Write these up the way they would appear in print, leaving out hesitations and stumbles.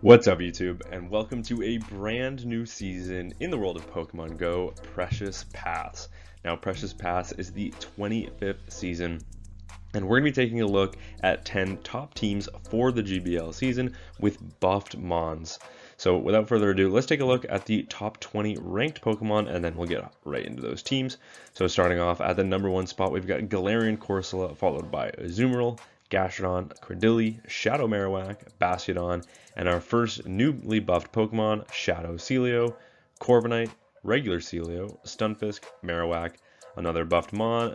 What's up YouTube, and welcome to a brand new season in the world of Pokemon Go, Precious Paths. Now Precious Paths is the 25th season, and we're going to be taking a look at 10 top teams for the GBL season with buffed Mons. So without further ado, let's take a look at the top 20 ranked Pokemon, and then we'll get right into those teams. So starting off at the number 1 spot, we've got Galarian Corsola, followed by Azumarill, Gastrodon, Cradily, Shadow Marowak, Bastiodon, and our first newly buffed Pokemon, Shadow Celio, Corviknight, Regular Celio, Stunfisk, Marowak, another buffed Mon,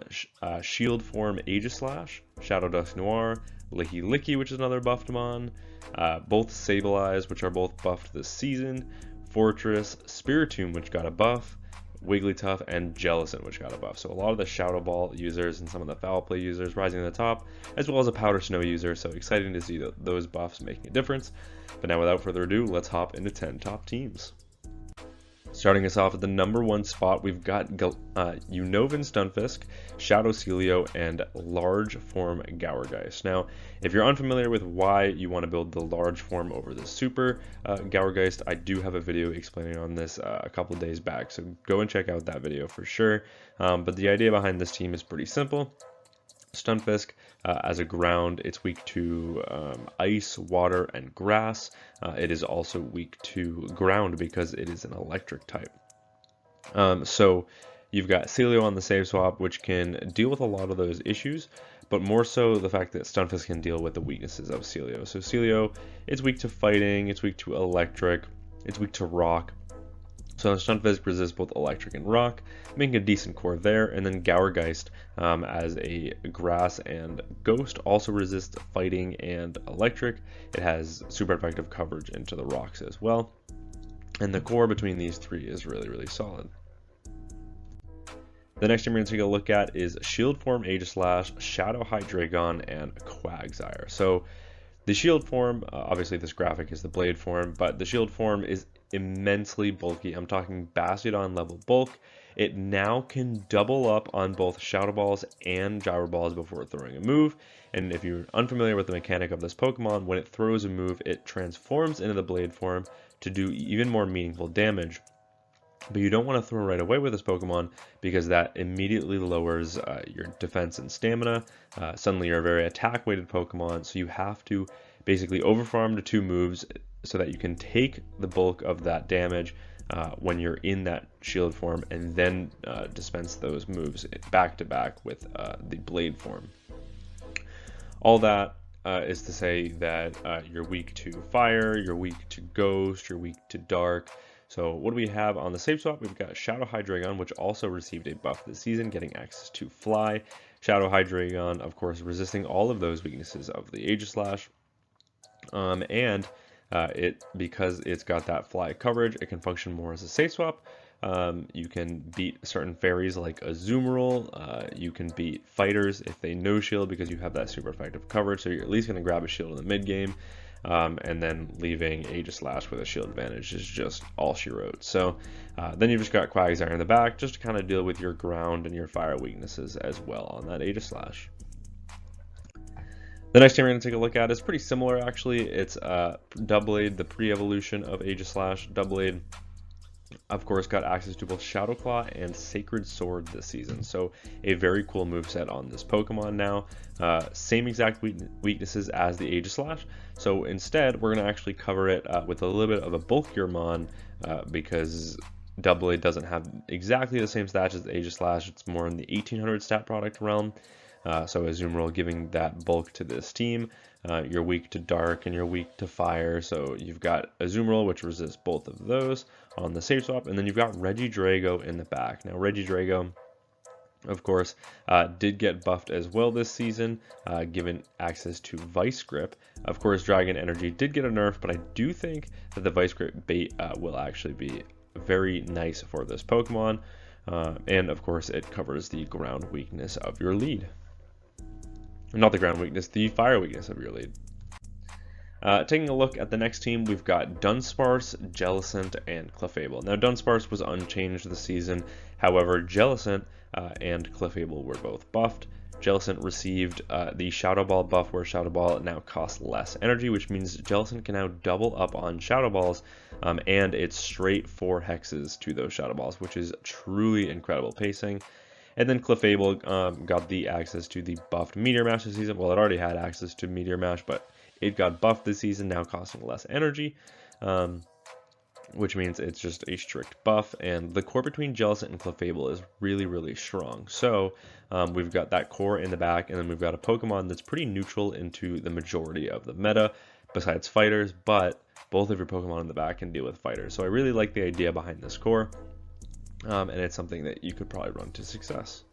Shield form Aegislash, Shadow Dusknoir, Lickilicky, which is another buffed Mon, both Sableye, which are both buffed this season, Fortress, Spiritomb, which got a buff, Wigglytuff, and Jellicent, which got a buff. So a lot of the Shadow Ball users and some of the Foul Play users rising to the top, as well as a Powder Snow user, so exciting to see those buffs making a difference. But now without further ado, let's hop into 10 top teams. Starting us off at the number 1 spot, we've got Unova Stunfisk, Shadow Celio, and Large Form Gourgeist. Now, if you're unfamiliar with why you want to build the large form over the super Gourgeist, I do have a video explaining on this a couple days back, so go and check out that video for sure. But the idea behind this team is pretty simple. Stunfisk, as a ground, it's weak to ice, water, and grass. It is also weak to ground because it is an electric type. So you've got Celio on the save swap, which can deal with a lot of those issues, but more so the fact that Stunfisk can deal with the weaknesses of Celio. So Celio, it's weak to fighting, it's weak to electric, it's weak to rock. So Stunfisk resists both electric and rock, making a decent core there. And then Gourgeist, as a grass and ghost, also resists fighting and electric. It has super effective coverage into the rocks as well. And the core between these three is really solid. The next team we're going to take a look at is Shield form Aegislash, Shadow Hydreigon, and Quagsire. So the shield form, obviously this graphic is the blade form, but the shield form is immensely bulky. I'm talking Bastiodon level bulk. It now can double up on both Shadow Balls and Gyro Balls before throwing a move. And if you're unfamiliar with the mechanic of this Pokemon, when it throws a move, it transforms into the blade form to do even more meaningful damage. But you don't want to throw right away with this Pokemon because that immediately lowers your defense and stamina. Suddenly you're a very attack weighted Pokemon, so you have to basically overfarm to 2 moves so that you can take the bulk of that damage when you're in that shield form, and then dispense those moves back to back with the blade form. All that is to say that you're weak to fire, you're weak to ghost, you're weak to dark. So what do we have on the save swap? We've got Shadow Hydreigon, which also received a buff this season, getting access to fly. Shadow Hydreigon, of course, resisting all of those weaknesses of the Aegislash. Because it's got that fly coverage, it can function more as a safe swap. You can beat certain fairies like Azumarill. You can beat fighters if they no shield because you have that super effective coverage. So you're at least going to grab a shield in the mid game. And then leaving Aegislash with a shield advantage is just all she wrote. So then you've just got Quagsire in the back just to kind of deal with your ground and your fire weaknesses as well on that Aegislash. The next team we're going to take a look at is pretty similar actually. It's Doublade, the pre-evolution of Aegislash. Doublade, of course, got access to both Shadow Claw and Sacred Sword this season. So a very cool moveset on this Pokemon now. Same exact weaknesses as the Aegislash. So instead, we're going to actually cover it with a little bit of a bulkier Mon because Doublade doesn't have exactly the same stats as the Aegislash. It's more in the 1800 stat product realm. So Azumarill giving that bulk to this team. You're weak to dark and you're weak to fire, so you've got Azumarill, which resists both of those on the save swap, and then you've got Regidrago in the back. Now Regidrago, of course, did get buffed as well this season, given access to Vice Grip. Of course, Dragon Energy did get a nerf, but I do think that the Vice Grip bait will actually be very nice for this Pokemon, and of course it covers the ground weakness of your lead. Not the ground weakness, the fire weakness of your lead. Taking a look at the next team, we've got Dunsparce, Jellicent, and Clefable. Now, Dunsparce was unchanged this season. However, Jellicent and Clefable were both buffed. Jellicent received the Shadow Ball buff, where Shadow Ball now costs less energy, which means Jellicent can now double up on Shadow Balls, and it's straight 4 hexes to those Shadow Balls, which is truly incredible pacing. And then Clefable got the access to the buffed Meteor Mash this season. Well, it already had access to Meteor Mash, but it got buffed this season, now costing less energy, which means it's just a strict buff. And the core between Jellicent and Clefable is really, really strong. So we've got that core in the back, and then we've got a Pokemon that's pretty neutral into the majority of the meta, besides fighters, but both of your Pokemon in the back can deal with fighters. So I really like the idea behind this core. And it's something that you could probably run to success.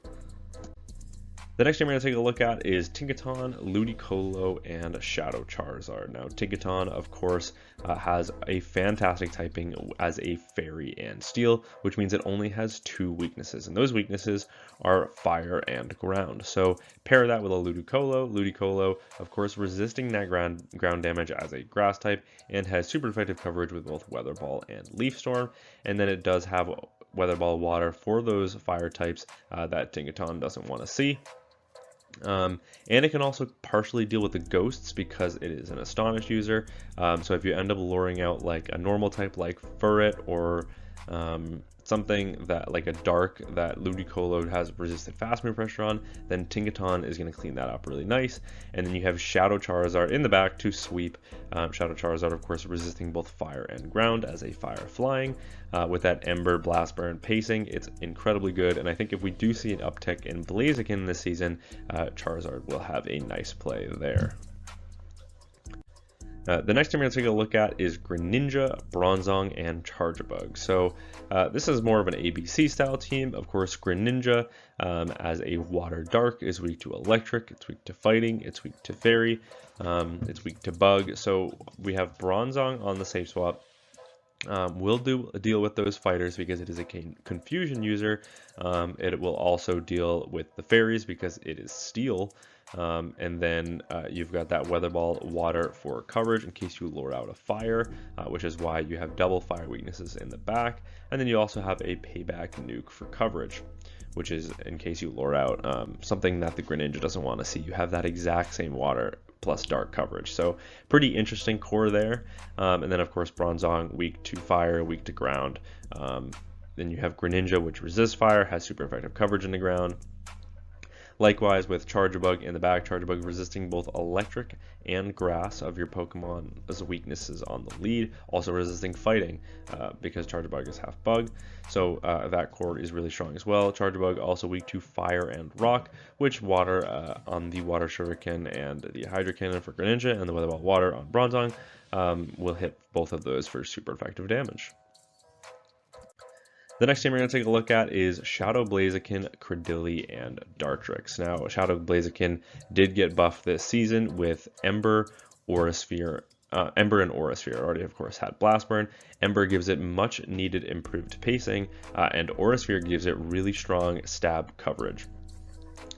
The next team we're going to take a look at is Tinkaton, Ludicolo, and Shadow Charizard. Now, Tinkaton, of course, has a fantastic typing as a Fairy and Steel, which means it only has 2 weaknesses, and those weaknesses are Fire and Ground. So pair that with a Ludicolo. Ludicolo, of course, resisting that ground damage as a Grass type, and has super effective coverage with both Weather Ball and Leaf Storm, and then it does have Weather Ball Water for those Fire types that Tinkaton doesn't want to see. And it can also partially deal with the ghosts because it is an Astonish user. So if you end up luring out like a normal type like Furret, or something that like a dark that Ludicolo has resisted fast move pressure on, then Tinkaton is going to clean that up really nice. And then you have Shadow Charizard in the back to sweep. Shadow Charizard, of course, resisting both fire and ground as a fire flying. With that Ember, Blast Burn pacing, it's incredibly good. And I think if we do see an uptick in Blaziken this season, Charizard will have a nice play there. The next team we're going to take a look at is Greninja, Bronzong, and Charjabug. So this is more of an ABC style team. Of course, Greninja as a Water Dark is weak to Electric, it's weak to Fighting, it's weak to Fairy, it's weak to Bug. So we have Bronzong on the safe swap. We'll deal with those fighters because it is a confusion user. It will also deal with the fairies because it is steel. And then you've got that Weather Ball Water for coverage in case you lure out a fire, which is why you have double fire weaknesses in the back. And then you also have a Payback Nuke for coverage, which is in case you lure out something that the Greninja doesn't want to see. You have that exact same water plus dark coverage. So pretty interesting core there. And then of course Bronzong, weak to fire, weak to ground. Then you have Greninja, which resists fire, has super effective coverage in the ground. Likewise with Charjabug in the back, Charjabug resisting both electric and grass of your Pokemon as weaknesses on the lead, also resisting fighting because Charjabug is half bug. So that core is really strong as well. Charjabug also weak to fire and rock, which water on the Water Shuriken and the Hydro Cannon for Greninja, and the Weather Ball Water on Bronzong will hit both of those for super effective damage. The next team we're going to take a look at is Shadow Blaziken, Cradily, and Dartrix. Now, Shadow Blaziken did get buffed this season with Ember, Aurasphere. Ember and Aurasphere already, of course, had Blast Burn. Ember gives it much needed improved pacing, and Aurasphere gives it really strong stab coverage.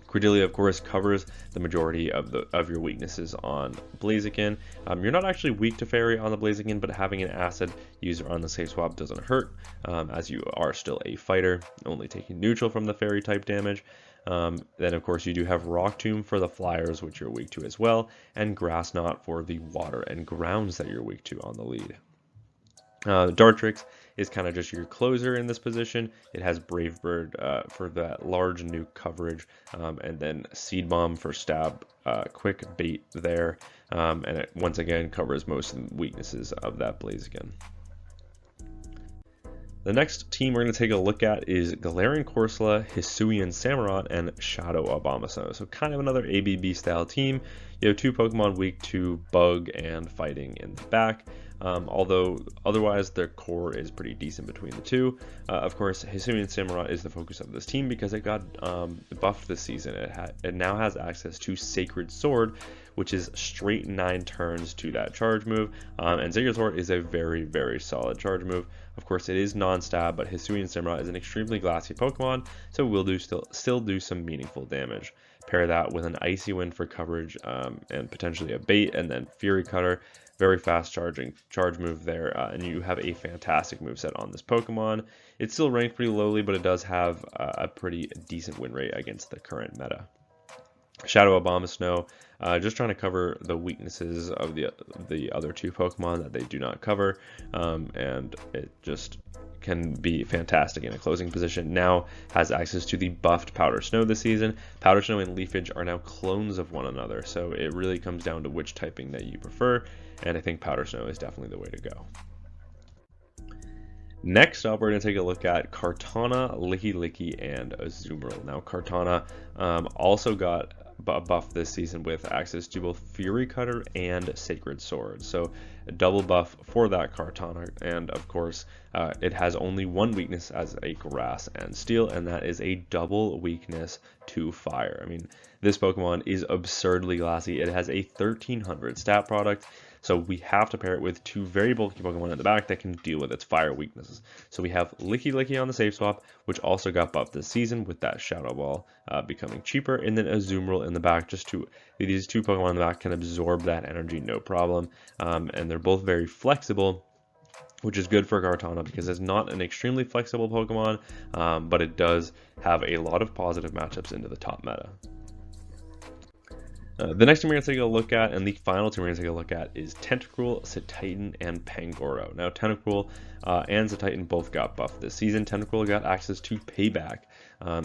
Cradily, of course, covers the majority of your weaknesses on Blaziken. You're not actually weak to Fairy on the Blaziken, but having an Acid user on the safe swap doesn't hurt, as you are still a fighter, only taking neutral from the Fairy type damage. Then, of course, you do have Rock Tomb for the Flyers, which you're weak to as well, and Grass Knot for the Water and Grounds that you're weak to on the lead. Dartrix is kind of just your closer in this position. It has Brave Bird for that large nuke coverage, and then Seed Bomb for stab, quick bait there, and it once again covers most of the weaknesses of that Blaziken. The next team we're going to take a look at is Galarian Corsola, Hisuian Samurott, and Shadow Abomasnow. So kind of another ABB style team. You have 2 Pokemon weak to Bug and Fighting in the back. Although otherwise their core is pretty decent between the two. Of course, Hisuian Samurott is the focus of this team because it got buffed this season. It now has access to Sacred Sword, which is straight 9 turns to that charge move, and Sacred Sword is a very, very solid charge move. Of course, it is non-stab, but Hisuian Samurott is an extremely glassy Pokemon, so it will still do some meaningful damage. Pair that with an Icy Wind for coverage, and potentially a bait, and then Fury Cutter. Very fast charge move there, and you have a fantastic moveset on this Pokemon. It's still ranked pretty lowly, but it does have a pretty decent win rate against the current meta. Shadow Abomasnow, just trying to cover the weaknesses of the other two Pokemon that they do not cover, and it just can be fantastic in a closing position. Now has access to the buffed Powder Snow this season. Powder Snow and Leafage are now clones of one another, so it really comes down to which typing that you prefer, and I think Powder Snow is definitely the way to go. Next up, we're going to take a look at Kartana, Lickilicky, and Azumarill. Now, Kartana also got a buff this season with access to both Fury Cutter and Sacred Sword. So a double buff for that Kartana, and of course, it has only one weakness as a Grass and Steel, and that is a double weakness to Fire. I mean, this Pokemon is absurdly glassy. It has a 1300 stat product. So we have to pair it with two very bulky Pokemon in the back that can deal with its fire weaknesses. So we have Lickilicky on the safe swap, which also got buffed this season with that Shadow Ball becoming cheaper, and then Azumarill in the back. These two Pokemon in the back can absorb that energy no problem, and they're both very flexible, which is good for Kartana because it's not an extremely flexible Pokemon, but it does have a lot of positive matchups into the top meta. The next team we're going to take a look at, and the final team we're going to take a look at, is Tentacruel, Cetitan, and Pangoro. Now, Tentacruel and Cetitan both got buffed this season. Tentacruel got access to Payback,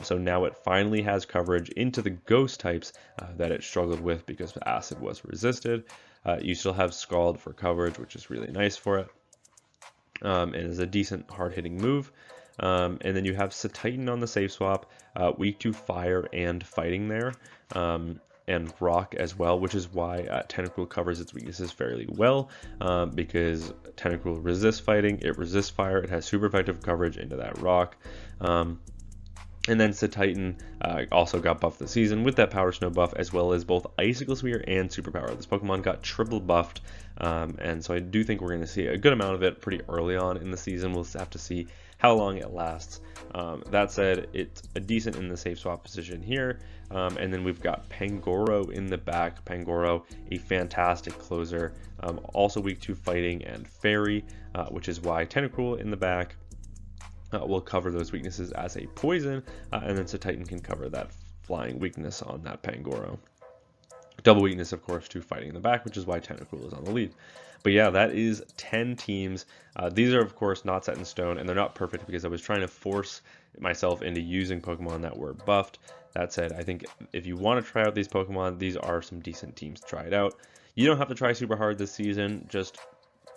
so now it finally has coverage into the ghost types that it struggled with because Acid was resisted. You still have Scald for coverage, which is really nice for it, and is a decent hard-hitting move. And then you have Cetitan on the safe swap, weak to Fire and Fighting there. And Rock as well, which is why Tentacruel covers its weaknesses fairly well, because Tentacruel resists fighting, it resists fire, it has super effective coverage into that Rock. And then Cetitan also got buffed this season with that Powder Snow buff, as well as both Icicle Spear and Superpower. This Pokemon got triple buffed, and so I do think we're going to see a good amount of it pretty early on in the season. We'll have to see how long it lasts. That said, it's a decent in the safe swap position here. And then we've got Pangoro in the back. Pangoro, a fantastic closer, also weak to fighting and fairy, which is why Tentacruel in the back will cover those weaknesses as a poison, and then Cetitan can cover that flying weakness on that Pangoro. Double weakness, of course, to fighting in the back, which is why Tentacruel is on the lead. But yeah, that is 10 teams. These are, of course, not set in stone, and they're not perfect because I was trying to force myself into using Pokemon that were buffed. That said, I think if you want to try out these Pokemon, these are some decent teams to try it out. You don't have to try super hard this season. Just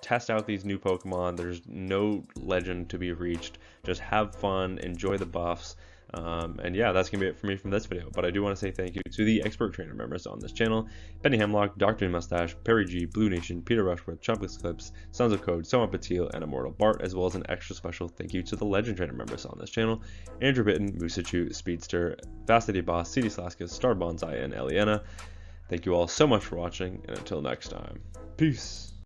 test out these new Pokemon. There's no legend to be reached. Just have fun, enjoy the buffs. And yeah, that's going to be it for me from this video. But I do want to say thank you to the expert trainer members on this channel: Benny Hemlock, Dr. Mustache, Perry G, Blue Nation, Peter Rushworth, Chompless Clips, Sons of Code, Soma Patil, and Immortal Bart, as well as an extra special thank you to the legend trainer members on this channel: Andrew Bitten, Musachu, Speedster, Varsity Boss, CD Slaskus, Star Bonsai, and Eliana. Thank you all so much for watching, and until next time, peace.